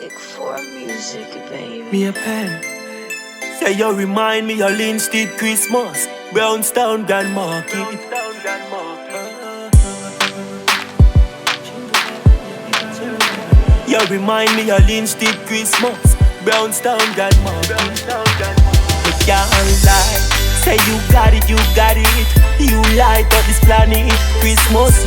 Sick for music, baby. Me a pen. Say you remind me of Linstead Christmas, Brownstown Grand Market. You remind me of Linstead Christmas, Brownstown Grand Market. You can't lie. Say you got it, you got it. You light up this planet. Christmas,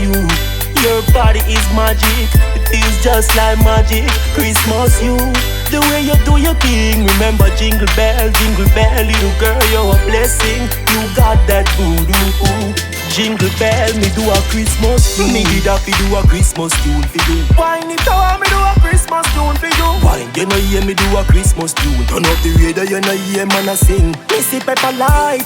your body is magic. It feels just like magic. Christmas, the way you do your thing. Remember jingle bell, little girl, you're a blessing. You got that voodoo. Jingle bell, me do a Christmas tune. Me did have to do a Christmas tune for you. Wine it out, me do a Christmas tune for you. Wine, you know hear me do a Christmas tune. Turn up the radio, you know hear man a sing. Missy pepper light.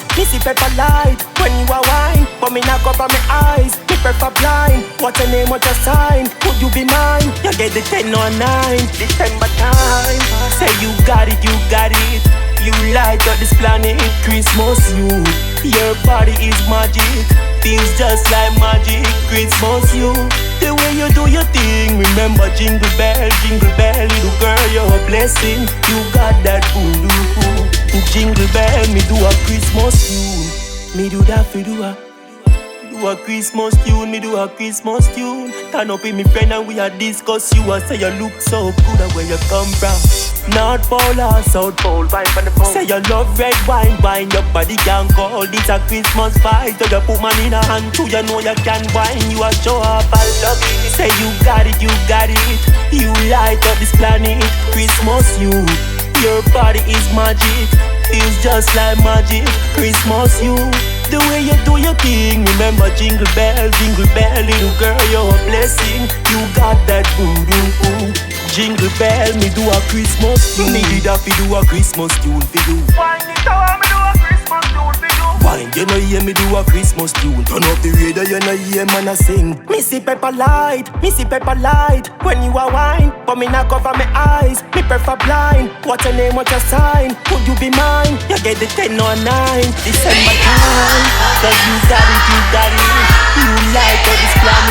When you a wine, but me not cover my eyes. Me prefer blind. What's your name, what's your sign? Could you be mine? You get the 10 or 9, December time. Say you got it. You light up this planet, Christmas, your body is magic. Feels just like magic, Christmas, the way you do your thing. Remember jingle bell, little girl, you're a blessing. You got that voodoo. Jingle bell, me do a Christmas tune. Me do that for do a Christmas tune, me do a Christmas tune. Turn up with me friend and we a discuss you. I say you look so good at where you come from. North Pole or South Pole, wine from the phone. Say you love red wine, your body can call. This a Christmas fight, so you put man in a hand too. You know you can wine, you a show up, I love it. Say you got it. You light up this planet, Christmas, your body is magic. Feels just like magic, Christmas, the way you do your thing. Remember jingle bell, little girl, you're a blessing. You got that voodoo. Jingle bell, me do a Christmas tune. Me did have to do a Christmas tune for you. Wine it out, me do a Christmas tune for you. Wine, you know hear me do a Christmas tune. Turn up the radio, you know hear man a sing. Missy pepper light. When you a wine, but me not cover my eyes. Me prefer blind. What's your name, what's your sign? Could you be mine? You get the 10 or 9, December time. Cause you got it. You light up this planet.